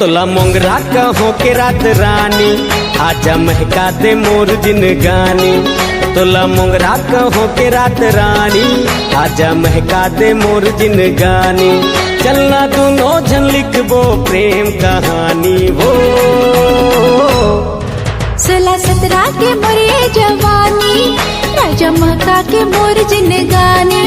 तोला मोंगरा कहो के रात रानी, आजा महका दे मोर जिनगानी। तोला मोंगरा कहो के रात रानी, आजा महका दे मोर जिनगानी। चलना दोनों जन लिखबो प्रेम कहानी हो। 16-17 के मोरे जवानी, राजा महका के मोर जिनगानी।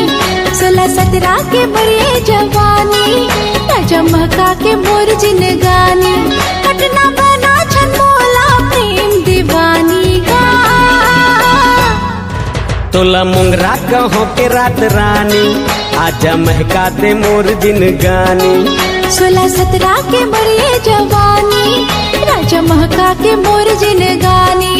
16-17 के मोरे जवानी, राजा महका के मोर जिनगानी। पटना बना छन मोला प्रेम दीवानी का। तोला मोंगरा कहो के रात रानी, आजा महका दे मोर जिनगानी। 16-17 के मोरे जवानी, राजा महका के मोर जिनगानी।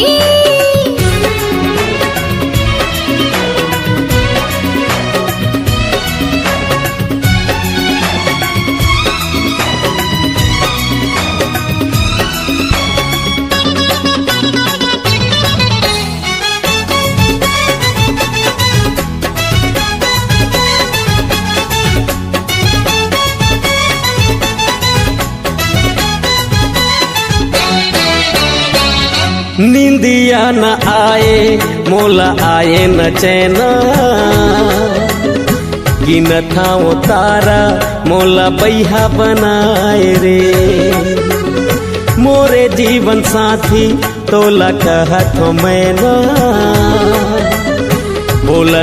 नींदिया न आए मोला आए न चैना, गिन थाओ तारा मोला बैहा बनाए रे। मोरे जीवन साथी तोला कहत हो मैं ना, बोला